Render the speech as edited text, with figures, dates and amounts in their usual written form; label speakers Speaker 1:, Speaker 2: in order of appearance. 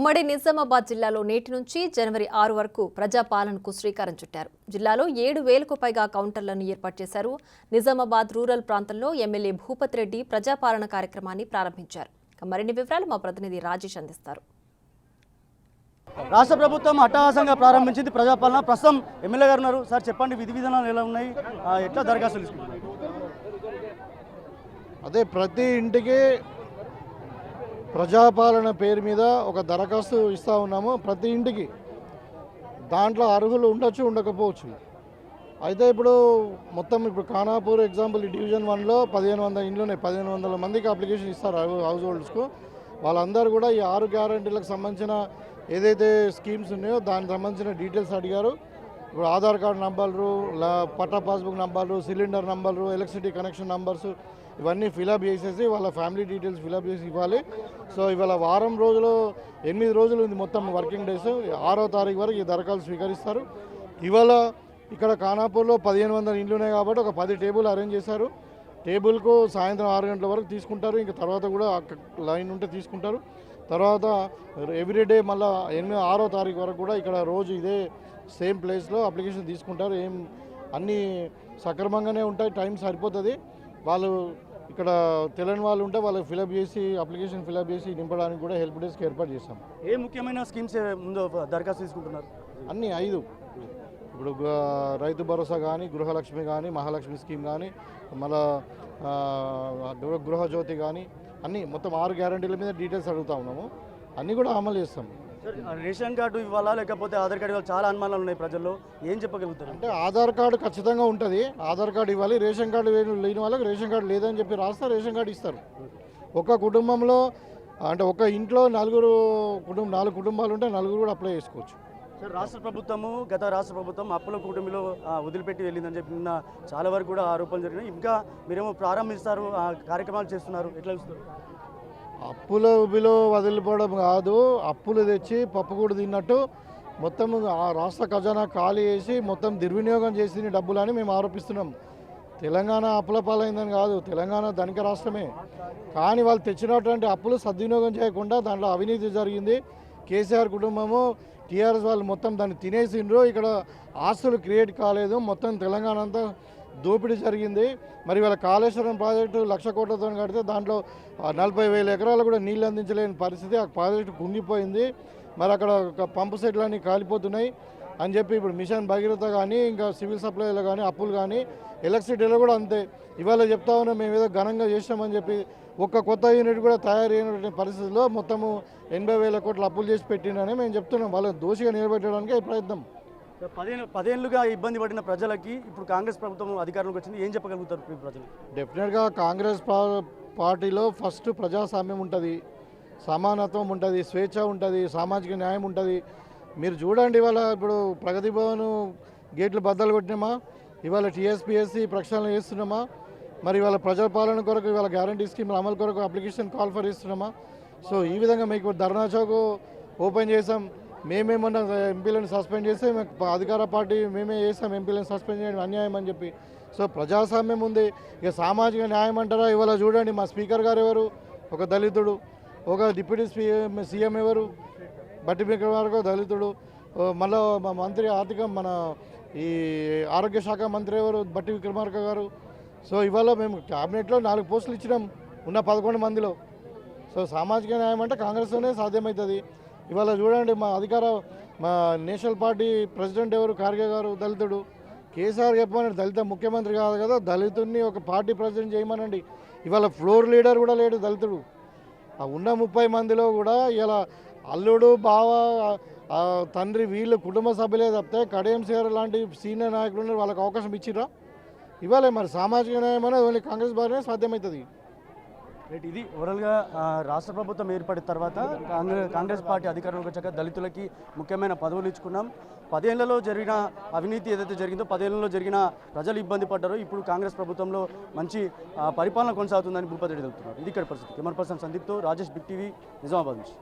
Speaker 1: ఉమ్మడి నిజామాబాద్ జిల్లాలో నేటి నుంచి జనవరి 6 వరకు ప్రజాపాలనకు శ్రీకారం చుట్టారు. జిల్లాలో 7,000కు పైగా కౌంటర్లను ఏర్పాటు చేశారు. నిజామాబాద్ రూరల్ ప్రాంతంలో ఎమ్మెల్యే భూపత్ రెడ్డి ప్రజాపాలన కార్యక్రమాన్ని ప్రారంభించారు. మరిన్ని వివరాలు మా ప్రతినిధి రాజేష్ అందిస్తారు.
Speaker 2: రాష్ట్ర ప్రభుత్వం అట్టహాసంగా ప్రారంభించింది ప్రజాపాలన. ప్రస్తుతం ఎమ్మెల్యే గారు ఉన్నారు. సార్ చెప్పండి, విధి విధానాలు ఎలా ఉన్నాయి, ఎట్లా దరఖాస్తులు తీసుకుంటున్నారు?
Speaker 3: అదే ప్రతి ఇంటికి ప్రజాపాలన పేరు మీద ఒక దరఖాస్తు ఇస్తూ ఉన్నాము. ప్రతి ఇంటికి దాంట్లో అర్హులు ఉండొచ్చు, ఉండకపోవచ్చు. అయితే ఇప్పుడు ఖానాపూర్ ఎగ్జాంపుల్ డివిజన్ 1లో 1500 ఇండ్లు ఉన్నాయి. 1500 మందికి అప్లికేషన్ ఇస్తారు హౌస్ హోల్డ్స్కు. వాళ్ళందరూ కూడా ఈ 6 గ్యారంటీలకు సంబంధించిన ఏదైతే స్కీమ్స్ ఉన్నాయో దానికి సంబంధించిన డీటెయిల్స్ అడిగారు. ఇప్పుడు ఆధార్ కార్డు నంబర్లు, పట్టా పాస్బుక్ నంబర్లు, సిలిండర్ నంబర్లు, ఎలక్ట్రిసిటీ కనెక్షన్ నంబర్స్ ఇవన్నీ ఫిలప్ చేసేసి వాళ్ళ ఫ్యామిలీ డీటెయిల్స్ ఫిలప్ చేసి ఇవ్వాలి. సో ఇవాళ వారం రోజులు 8 రోజులు ఉంది మొత్తం వర్కింగ్ డేస్. 6వ తారీఖు వరకు ఈ దరఖాస్తు స్వీకరిస్తారు. ఇవాళ ఇక్కడ ఖానాపూర్లో 1500 ఇండ్లు ఉన్నాయి కాబట్టి ఒక 10 టేబుల్ అరేంజ్ చేశారు. టేబుల్కు సాయంత్రం 6 గంటల వరకు తీసుకుంటారు. ఇంకా తర్వాత కూడా లైన్ ఉంటే తీసుకుంటారు. తర్వాత ఎవ్రీడే మళ్ళీ 6వ తారీఖు వరకు కూడా ఇక్కడ రోజు ఇదే సేమ్ ప్లేస్లో అప్లికేషన్ తీసుకుంటారు. అన్నీ సక్రమంగానే ఉంటాయి, టైం సరిపోతుంది. వాళ్ళు ఇక్కడ తెలియని వాళ్ళు ఉంటే వాళ్ళకి ఫిలప్ చేసి అప్లికేషన్ ఫిలప్ చేసి నింపడానికి కూడా హెల్ప్ డెస్క్ ఏర్పాటు చేస్తాం.
Speaker 2: ఏ ముఖ్యమైన స్కీమ్స్ ముందు దరఖాస్తు తీసుకుంటున్నారు?
Speaker 3: అన్నీ 5. ఇప్పుడు రైతు భరోసా కానీ, గృహలక్ష్మి కానీ, మహాలక్ష్మి స్కీమ్ కానీ, మళ్ళా గృహజ్యోతి కానీ అన్నీ మొత్తం 6 గ్యారంటీల మీద డీటెయిల్స్ అడుగుతూ ఉన్నాము. అన్నీ కూడా అమలు చేస్తాం.
Speaker 2: రేషన్ కార్డు ఇవ్వాలా లేకపోతే ఆధార్ కార్డు ఇవ్వాలి? చాలా అనుమానాలు ఉన్నాయి ప్రజల్లో, ఏం చెప్పగలుగుతారు?
Speaker 3: అంటే ఆధార్ కార్డు ఖచ్చితంగా ఉంటుంది. ఆధార్ కార్డు ఇవ్వాలి. రేషన్ కార్డు లేని వాళ్ళకి రేషన్ కార్డు లేదని చెప్పి రాస్తే రేషన్ కార్డు ఇస్తారు. ఒక కుటుంబంలో అంటే ఒక ఇంట్లో 4 కుటుంబాలు ఉంటే 4 కూడా అప్లై చేసుకోవచ్చు.
Speaker 2: సార్, గత రాష్ట్ర ప్రభుత్వం అప్పుల కూటమిలో వదిలిపెట్టి వెళ్ళిందని చెప్పి నిన్న చాలా వరకు కూడా ఆరోపణలు జరిగినాయి. ఇంకా మీరేమో ప్రారంభిస్తారు, కార్యక్రమాలు చేస్తున్నారు, ఎట్లా చూస్తారు?
Speaker 3: అప్పుల ఉబిలో వదిలిపోవడం కాదు, అప్పులు తెచ్చి పప్పు కూడా తిన్నట్టు మొత్తం ఆ రాష్ట్ర ఖజానా ఖాళీ చేసి మొత్తం దుర్వినియోగం చేసిన డబ్బులని మేము ఆరోపిస్తున్నాం. తెలంగాణ అప్పుల పాలైందని కాదు, తెలంగాణ ధనిక రాష్ట్రమే. కానీ వాళ్ళు తెచ్చినటువంటి అప్పులు సద్వినియోగం చేయకుండా దాంట్లో అవినీతి జరిగింది. కేసీఆర్ కుటుంబము, టీఆర్ఎస్ వాళ్ళు మొత్తం దాన్ని తినేసిండ్రు. ఇక్కడ ఆస్తులు క్రియేట్ కాలేదు. మొత్తం తెలంగాణ అంతా దోపిడీ జరిగింది. మరి వాళ్ళ కాళేశ్వరం ప్రాజెక్టు 1,00,000 కోట్లతో కడితే దాంట్లో 40,000 ఎకరాలు కూడా నీళ్ళు అందించలేని పరిస్థితి. ఆ ప్రాజెక్టు కుంగిపోయింది. మరి అక్కడ పంపు సెట్లన్నీ కాలిపోతున్నాయి అని చెప్పి ఇప్పుడు మిషన్ భగీరథ కానీ, ఇంకా సివిల్ సప్లైలో కానీ అప్పులు కానీ, ఎలక్ట్రిసిటీలో కూడా అంతే. ఇవాళ చెప్తా ఉన్నాం మేము ఏదో ఘనంగా చేసినామని చెప్పి ఒక్క కొత్త యూనిట్ కూడా తయారు అయినటువంటి పరిస్థితుల్లో మొత్తము 80,000 కోట్ల అప్పులు చేసి పెట్టినని మేము చెప్తున్నాం. వాళ్ళని దోషిగా నిలబెట్టడానికి ప్రయత్నం.
Speaker 2: 10 ఏళ్ళుగా ఇబ్బంది పడిన ప్రజలకి ఇప్పుడు కాంగ్రెస్ ప్రభుత్వం అధికారంలోకి వచ్చింది, ఏం చెప్పగలుగుతారు ప్రజలు?
Speaker 3: డెఫినెట్గా కాంగ్రెస్ పార్టీలో ఫస్ట్ ప్రజాస్వామ్యం ఉంటుంది, సమానత్వం ఉంటుంది, స్వేచ్ఛ ఉంటుంది, సామాజిక న్యాయం ఉంటుంది. మీరు చూడండి, ఇవాళ ఇప్పుడు ప్రగతి భవన్ గేట్లు బద్దలు కొట్టినామా, ఇవాళ టీఎస్పీఎస్సీ ప్రక్షాళన చేస్తున్నామా, మరి ఇవాళ ప్రజాపాలన కొరకు ఇవాళ గ్యారంటీ స్కీమ్ అమలు కొరకు అప్లికేషన్ కాల్ ఫర్ ఇస్తున్నామా. సో ఈ విధంగా మీకు ధర్నా చౌక్ ఓపెన్ చేసాం. మేమేమన్నా ఎంపీలను సస్పెండ్ చేస్తే అధికార పార్టీ మేమే చేస్తాం ఎంపీలను సస్పెండ్ చేయడం అన్యాయం అని చెప్పి. సో ప్రజాస్వామ్యం ఉంది. ఇక సామాజిక న్యాయం అంటారా? ఇవాళ చూడండి, మా స్పీకర్ గారు ఎవరు? ఒక దళితుడు. ఒక డిప్యూటీ సీఎం ఎవరు? బట్టి విక్రమార్క దళితుడు. మళ్ళీ మా మంత్రి మన ఈ ఆరోగ్య శాఖ మంత్రి ఎవరు? బట్టి విక్రమార్క గారు. సో ఇవాళ మేము క్యాబినెట్లో 4 పోస్టులు ఇచ్చినాం ఉన్న 11 మందిలో. సో సామాజిక న్యాయం అంటే కాంగ్రెస్తోనే సాధ్యమవుతుంది. ఇవాళ చూడండి, మా నేషనల్ పార్టీ ప్రెసిడెంట్ ఎవరు? ఖార్గే గారు దళితుడు. కేసీఆర్ చెప్పమని దళిత ముఖ్యమంత్రి కాదు కదా, దళితుడిని ఒక పార్టీ ప్రెసిడెంట్ చేయమనండి. ఇవాళ ఫ్లోర్ లీడర్ కూడా లేడు దళితుడు. ఆ ఉన్న 30 మందిలో కూడా ఇలా అల్లుడు, బావ, తండ్రి వీళ్ళు కుటుంబ సభ్యులే తప్పితే కడియం సీఆర్ లాంటి సీనియర్ నాయకులు వాళ్ళకి అవకాశం ఇచ్చిరా? ఇవాళ మరి సామాజిక న్యాయం అనేది ఓన్లీ కాంగ్రెస్ బారినే సాధ్యమవుతుంది.
Speaker 2: ఇది ఓవరాల్గా రాష్ట్ర ప్రభుత్వం ఏర్పడిన తర్వాత కాంగ్రెస్ పార్టీ అధికారంలోకి వచ్చాక దళితులకి ముఖ్యమైన పదవులు ఇచ్చుకున్నాం. 10 ఏళ్లలో జరిగిన అవినీతి ఏదైతే జరిగిందో, 10 ఏళ్లలో జరిగిన ప్రజలు ఇబ్బంది పడ్డారో, ఇప్పుడు కాంగ్రెస్ ప్రభుత్వంలో మంచి పరిపాలన కొనసాగుతుందని భూపతి రెడ్డి తెలుపుతున్నారు. ఇది ఇక్కడ పరిస్థితి. కెమెరా పర్సన్ సందీప్తో రాజేష్, బిగ్ టీవీ, నిజామాబాద్ నుంచి.